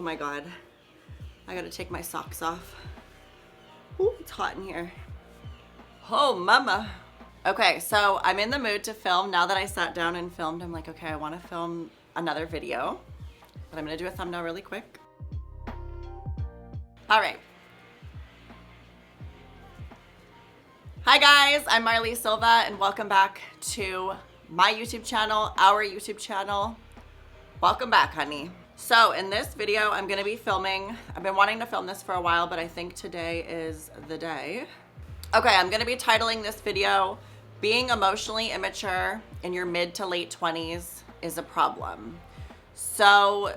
Oh my God. I gotta take my socks off. Ooh, it's hot in here. Oh, mama. Okay, so I'm in the mood to film. Now that I sat down and filmed, I'm like, okay, I wanna film another video, but I'm gonna do a thumbnail really quick. All right. Hi guys, I'm Marley Silva and welcome back to my YouTube channel, our YouTube channel. Welcome back, honey. So in this video, I'm gonna be filming, I've been wanting to film this for a while, but I think today is the day. Okay, I'm gonna be titling this video, Being Emotionally Immature in Your Mid to Late 20s is a Problem. So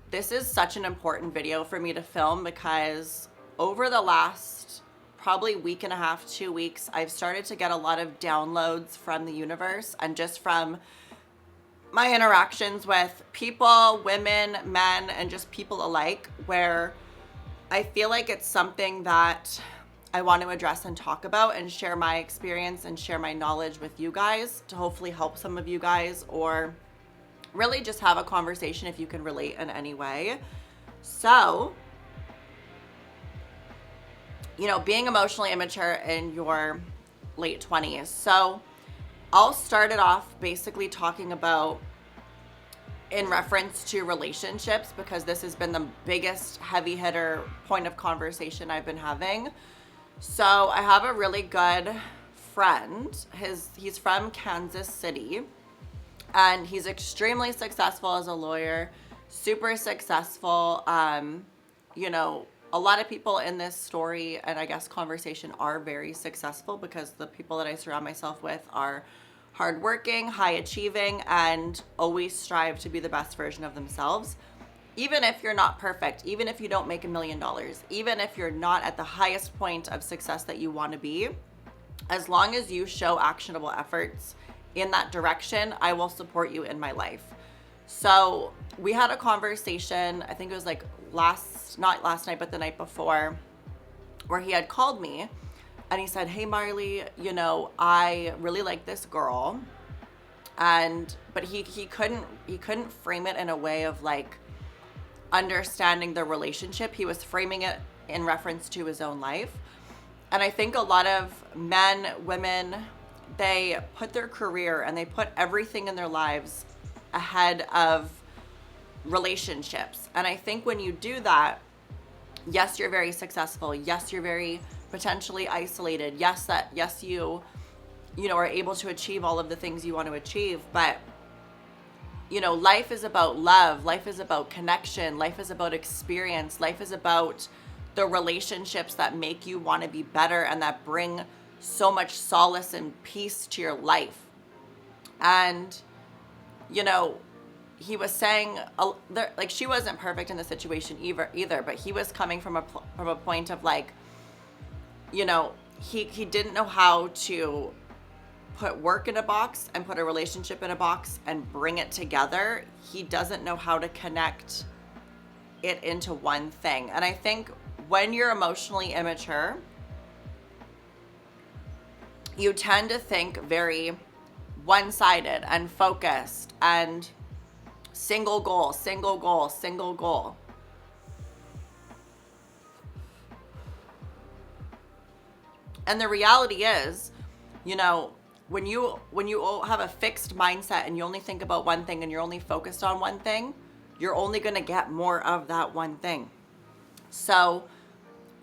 this is such an important video for me to film because over the last probably week and a half, 2 weeks, I've started to get a lot of downloads from the universe and just from my interactions with people, women, men, and just people alike, where I feel like it's something that I want to address and talk about and share my experience and share my knowledge with you guys to hopefully help some of you guys or really just have a conversation if you can relate in any way. So, you know, being emotionally immature in your late 20s. So I'll start it off basically talking about in reference to relationships because this has been the biggest heavy hitter point of conversation I've been having. So I have a really good friend. He's from Kansas City and he's extremely successful as a lawyer, super successful. You know, a lot of people in this story and I guess conversation are very successful because the people that I surround myself with are hardworking, high achieving, and always strive to be the best version of themselves. Even if you're not perfect, even if you don't make $1 million, even if you're not at the highest point of success that you want to be, as long as you show actionable efforts in that direction, I will support you in my life. So we had a conversation, I think it was like not last night, but the night before, where he had called me and he said, hey Marley, you know, I really like this girl. But he couldn't frame it in a way of like understanding the relationship. He was framing it in reference to his own life. And I think a lot of men, women, they put their career and they put everything in their lives ahead of relationships. And I think when you do that, yes, you're very successful. Yes, you're very potentially isolated. Yes, you know, are able to achieve all of the things you want to achieve. But, you know, life is about love. Life is about connection. Life is about experience. Life is about the relationships that make you want to be better and that bring so much solace and peace to your life. And, you know, he was saying, like, she wasn't perfect in the situation either, but he was coming from a point of like, you know, he didn't know how to put work in a box and put a relationship in a box and bring it together. He doesn't know how to connect it into one thing. And I think when you're emotionally immature, you tend to think very one-sided and focused and single goal, single goal, single goal. And the reality is, you know, when you have a fixed mindset and you only think about one thing and you're only focused on one thing, you're only going to get more of that one thing. So,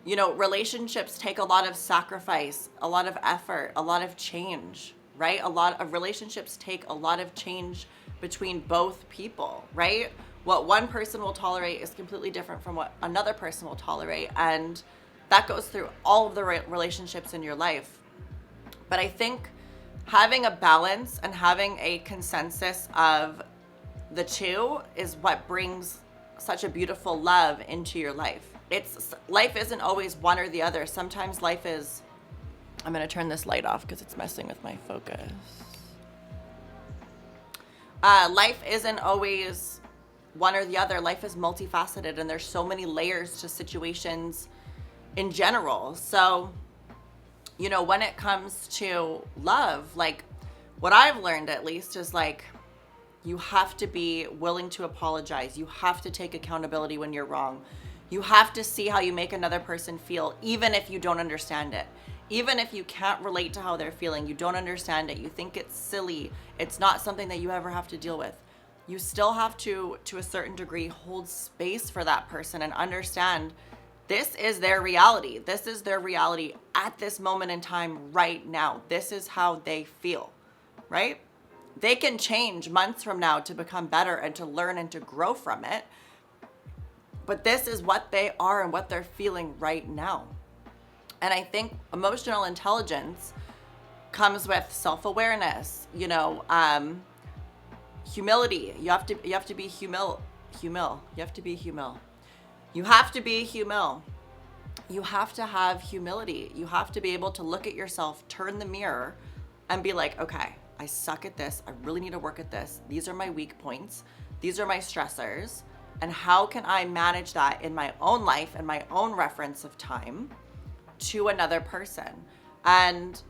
you know, relationships take a lot of sacrifice, a lot of effort, a lot of change, right? A lot of relationships take a lot of change between both people, right? What one person will tolerate is completely different from what another person will tolerate. And that goes through all of the relationships in your life. But I think having a balance and having a consensus of the two is what brings such a beautiful love into your life. Life isn't always one or the other. Sometimes life is, I'm gonna turn this light off because it's messing with my focus. Life isn't always one or the other. Life is multifaceted and there's so many layers to situations in general. So, you know, when it comes to love, like what I've learned at least is like, You have to be willing to apologize. You have to take accountability when you're wrong. You have to see how you make another person feel, even if you don't understand it. Even if you can't relate to how they're feeling, you don't understand it, you think it's silly, it's not something that you ever have to deal with. You still have to a certain degree, hold space for that person and understand this is their reality. This is their reality at this moment in time right now. This is how they feel, right? They can change months from now to become better and to learn and to grow from it. But this is what they are and what they're feeling right now. And I think emotional intelligence comes with self-awareness, humility. You have to be humil. You have to be humil. You have to be humil. You have to have humility. You have to be able to look at yourself, turn the mirror, and be like, okay, I suck at this. I really need to work at this. These are my weak points. These are my stressors. And how can I manage that in my own life and my own reference of time to another person? And,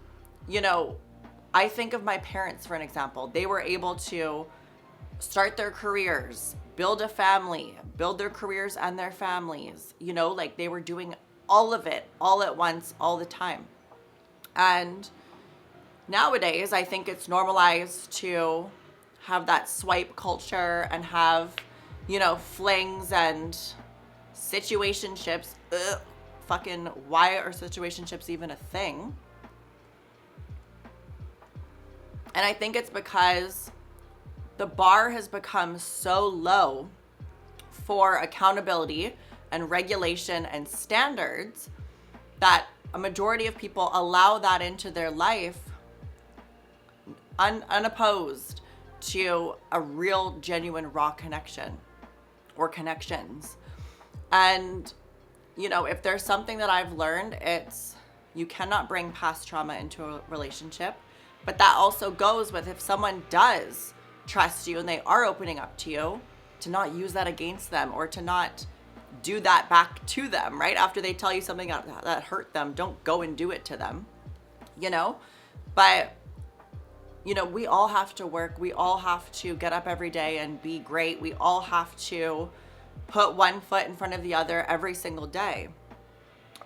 I think of my parents, for an example. They were able to start their careers, build a family, build their careers and their families, they were doing all of it all at once, all the time. And nowadays, I think it's normalized to have that swipe culture and have, flings and situationships. Fucking, why are situationships even a thing? And I think it's because the bar has become so low for accountability and regulation and standards that a majority of people allow that into their life unopposed to a real, genuine, raw connection or connections. And, if there's something that I've learned, it's you cannot bring past trauma into a relationship. But that also goes with if someone does trust you and they are opening up to you, to not use that against them or to not do that back to them, right? After they tell you something that hurt them, don't go and do it to them, But, we all have to work. We all have to get up every day and be great. We all have to put one foot in front of the other every single day.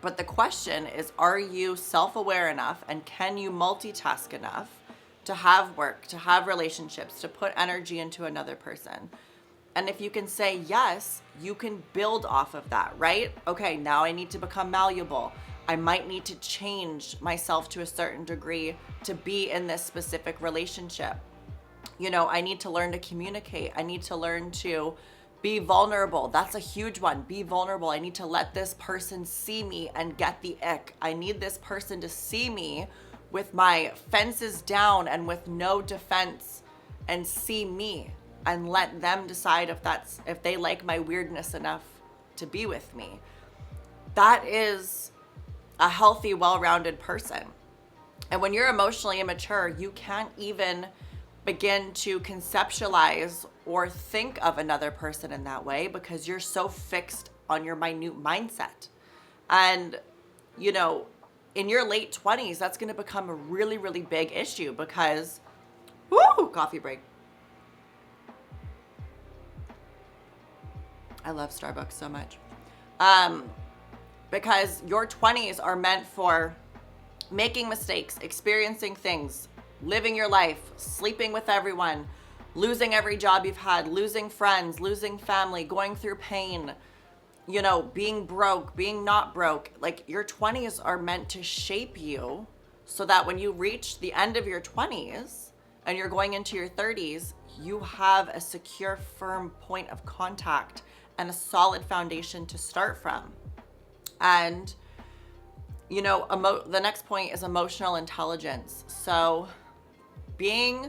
But the question is, are you self-aware enough and can you multitask enough to have work, to have relationships, to put energy into another person? And if you can say yes, you can build off of that, right? Okay, now I need to become malleable. I might need to change myself to a certain degree to be in this specific relationship. I need to learn to communicate. I need to learn to be vulnerable. That's a huge one. Be vulnerable. I need to let this person see me and get the ick. I need this person to see me with my fences down and with no defense and see me and let them decide if they like my weirdness enough to be with me. That is a healthy, well-rounded person. And when you're emotionally immature, you can't even begin to conceptualize or think of another person in that way because you're so fixed on your minute mindset. And, in your late 20s, that's going to become a really, really big issue because, coffee break. I love Starbucks so much. Because your 20s are meant for making mistakes, experiencing things, living your life, sleeping with everyone, losing every job you've had, losing friends, losing family, going through pain, being broke, being not broke. Like, your 20s are meant to shape you so that when you reach the end of your 20s and you're going into your 30s, you have a secure, firm point of contact and a solid foundation to start from. And, the next point is emotional intelligence. So being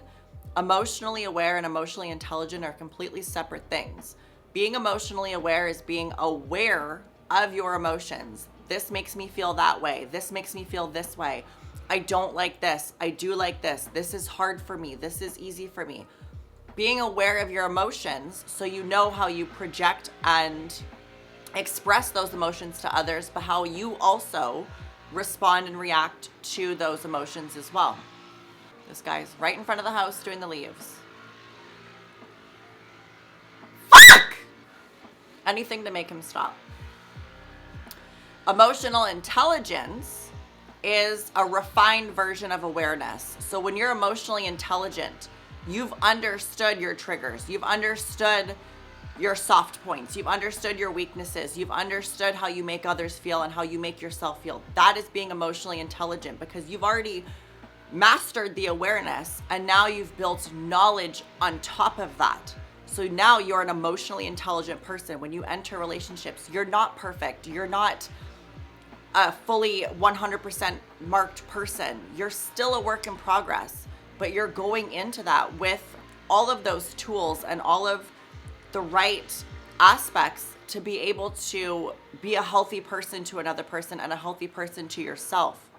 emotionally aware and emotionally intelligent are completely separate things. Being emotionally aware is being aware of your emotions. This makes me feel that way. This makes me feel this way. I don't like this. I do like this. This is hard for me. This is easy for me. Being aware of your emotions so you know how you project and express those emotions to others, but how you also respond and react to those emotions as well. This guy's right in front of the house doing the leaves. anything to make him stop. Emotional intelligence is a refined version of awareness. So when you're emotionally intelligent, you've understood your triggers. You've understood your soft points. You've understood your weaknesses. You've understood how you make others feel and how you make yourself feel. That is being emotionally intelligent, because you've already mastered the awareness and now you've built knowledge on top of that. So now you're an emotionally intelligent person. When you enter relationships, you're not perfect. You're not a fully 100% marked person. You're still a work in progress, but you're going into that with all of those tools and all of the right aspects to be able to be a healthy person to another person and a healthy person to yourself.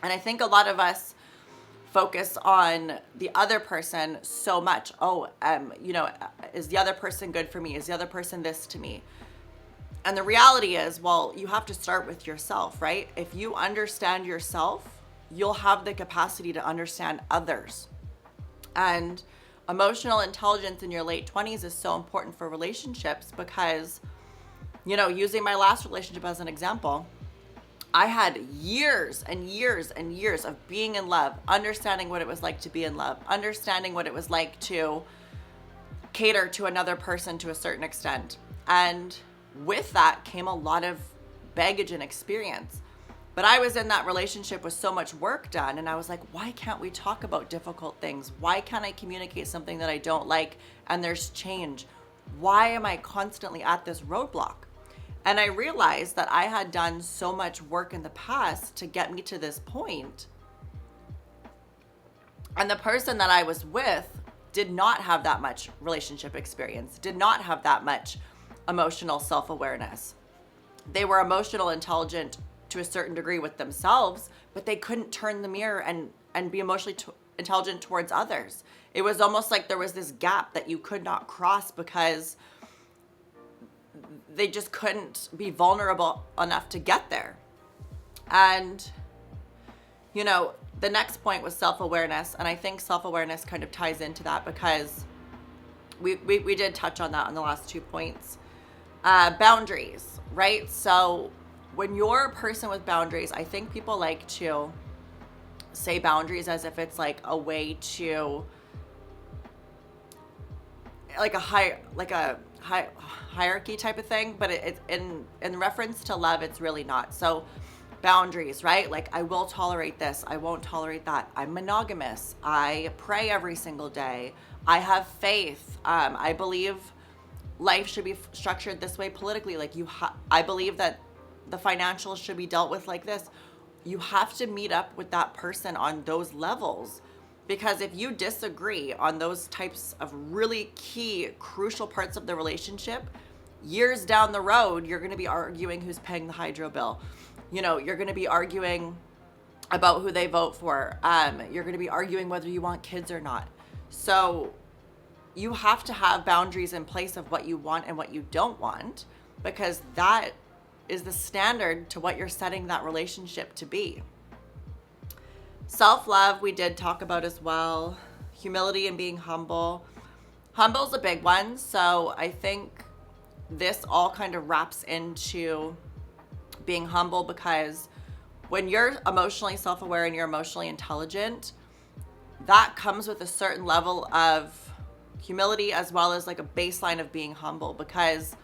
And I think a lot of us focus on the other person so much. Is the other person good for me? Is the other person this to me? And the reality is, well, you have to start with yourself, right? If you understand yourself, you'll have the capacity to understand others. And emotional intelligence in your late 20s is so important for relationships because, using my last relationship as an example, I had years and years and years of being in love, understanding what it was like to be in love, understanding what it was like to cater to another person to a certain extent. And with that came a lot of baggage and experience. But I was in that relationship with so much work done, and I was like, why can't we talk about difficult things? Why can't I communicate something that I don't like and there's change? Why am I constantly at this roadblock? And I realized that I had done so much work in the past to get me to this point. And the person that I was with did not have that much relationship experience, did not have that much emotional self-awareness. They were emotional intelligent to a certain degree with themselves, but they couldn't turn the mirror and be emotionally intelligent towards others. It was almost like there was this gap that you could not cross because they just couldn't be vulnerable enough to get there. And, the next point was self-awareness. And I think self-awareness kind of ties into that because we did touch on that on the last 2 points. Boundaries, right? So when you're a person with boundaries, I think people like to say boundaries as if it's like a way to like a hierarchy type of thing, but it's in reference to love, it's really not. So boundaries, right? Like, I will tolerate this, I won't tolerate that. I'm monogamous. I pray every single day. I have faith. I believe life should be structured this way politically. Like I believe that the financials should be dealt with like this. You have to meet up with that person on those levels, because if you disagree on those types of really key, crucial parts of the relationship, years down the road, you're going to be arguing who's paying the hydro bill. You're going to be arguing about who they vote for. You're going to be arguing whether you want kids or not. So you have to have boundaries in place of what you want and what you don't want, because that is the standard to what you're setting that relationship to be. Self-love, we did talk about as well. Humility and being humble. Humble's a big one. So I think this all kind of wraps into being humble, because when you're emotionally self-aware and you're emotionally intelligent, that comes with a certain level of humility as well as like a baseline of being humble, because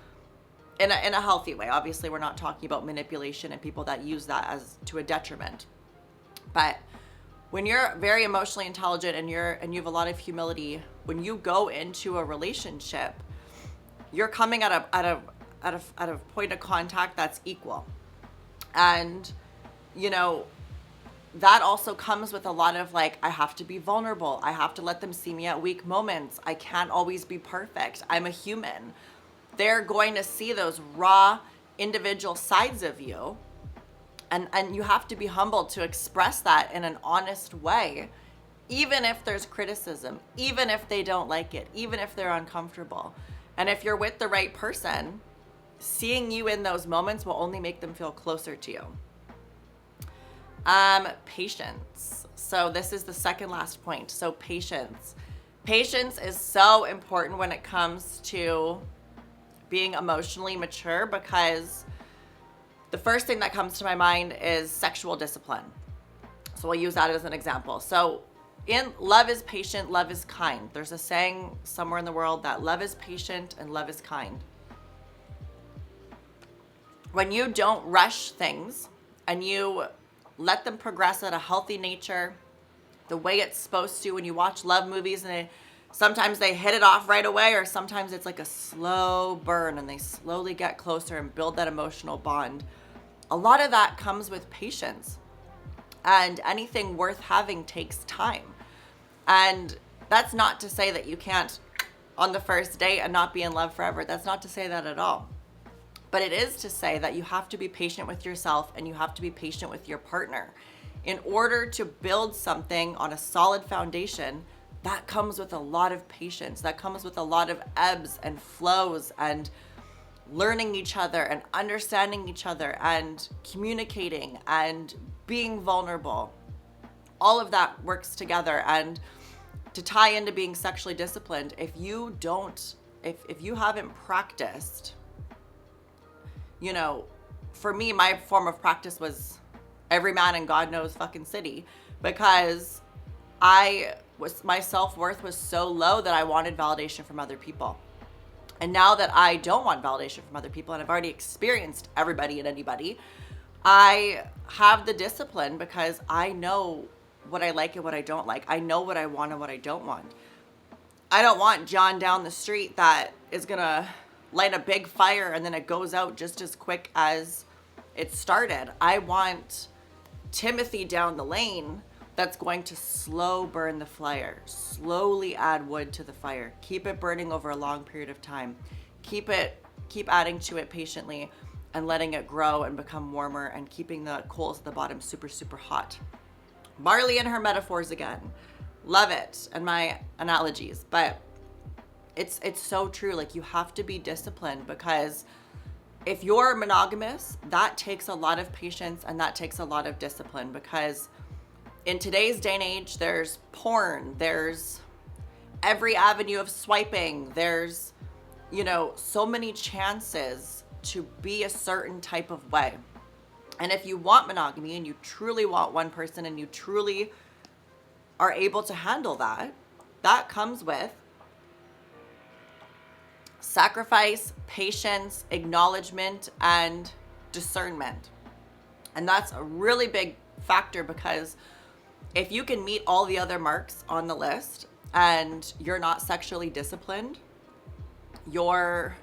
in a healthy way. Obviously, we're not talking about manipulation and people that use that as to a detriment. But when you're very emotionally intelligent and you have a lot of humility, when you go into a relationship, you're coming at a point of contact that's equal. And that also comes with a lot of like, I have to be vulnerable. I have to let them see me at weak moments. I can't always be perfect. I'm a human. They're going to see those raw individual sides of you. And you have to be humble to express that in an honest way, even if there's criticism, even if they don't like it, even if they're uncomfortable. And if you're with the right person, seeing you in those moments will only make them feel closer to you. Patience. So this is the second last point. So patience. Patience is so important when it comes to being emotionally mature because the first thing that comes to my mind is sexual discipline. So we'll use that as an example. So in love is patient, love is kind. There's a saying somewhere in the world that love is patient and love is kind. When you don't rush things and you let them progress at a healthy nature, the way it's supposed to, when you watch love movies and sometimes they hit it off right away, or sometimes it's like a slow burn and they slowly get closer and build that emotional bond. A lot of that comes with patience. And anything worth having takes time. And that's not to say that you can't on the first date and not be in love forever. That's not to say that at all. But it is to say that you have to be patient with yourself and you have to be patient with your partner. In order to build something on a solid foundation, that comes with a lot of patience. That comes with a lot of ebbs and flows and learning each other and understanding each other and communicating and being vulnerable. All of that works together. And to tie into being sexually disciplined, if you haven't practiced, you know, for me, my form of practice was every man in God knows fucking city, because my self-worth was so low that I wanted validation from other people. And now that I don't want validation from other people and I've already experienced everybody and anybody, I have the discipline because I know what I like and what I don't like. I know what I want and what I don't want. I don't want John down the street that is gonna light a big fire and then it goes out just as quick as it started. I want Timothy down the lane that's going to slow burn the fire, slowly add wood to the fire, keep it burning over a long period of time, keep adding to it patiently and letting it grow and become warmer and keeping the coals at the bottom super, super hot. Marley and her metaphors again. Love it. And my analogies, but it's so true. Like, you have to be disciplined, because if you're monogamous, that takes a lot of patience and that takes a lot of discipline, because in today's day and age, there's porn, there's every avenue of swiping, there's, you know, so many chances to be a certain type of way. And if you want monogamy and you truly want one person and you truly are able to handle that, that comes with sacrifice, patience, acknowledgement, and discernment. And that's a really big factor, because if you can meet all the other marks on the list and you're not sexually disciplined, you're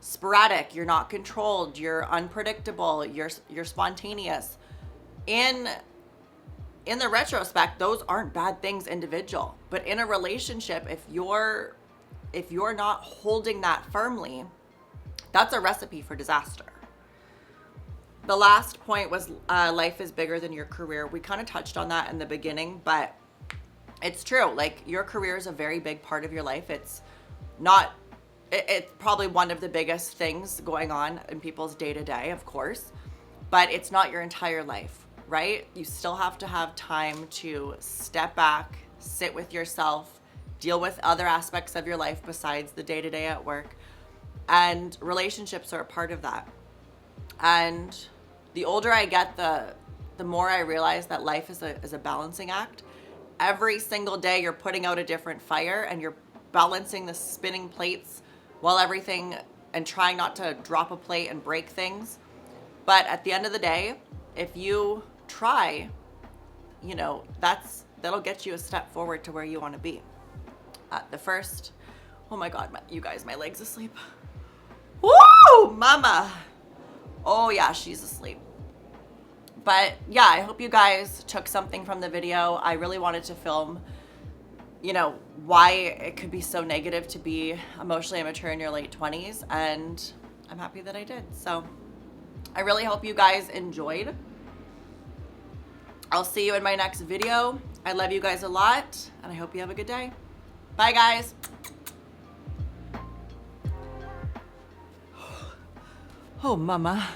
sporadic, you're not controlled, you're unpredictable, you're spontaneous. In the retrospect, those aren't bad things individual. But in a relationship, if you're not holding that firmly, that's a recipe for disaster. The last point was life is bigger than your career. We kind of touched on that in the beginning, but it's true. Like, your career is a very big part of your life. It's probably one of the biggest things going on in people's day-to-day, of course, but it's not your entire life, right? You still have to have time to step back, sit with yourself, deal with other aspects of your life besides the day-to-day at work. And relationships are a part of that. And the older I get, the more I realize that life is a balancing act. Every single day you're putting out a different fire and you're balancing the spinning plates while everything, and trying not to drop a plate and break things. But at the end of the day, if you try, you know, that'll get you a step forward to where you want to be. Oh my God, you guys, my leg's asleep. Woo, mama. Oh yeah, she's asleep. But yeah, I hope you guys took something from the video. I really wanted to film, you know, why it could be so negative to be emotionally immature in your late 20s, and I'm happy that I did. So I really hope you guys enjoyed. I'll see you in my next video. I love you guys a lot, and I hope you have a good day. Bye, guys. Oh, mama.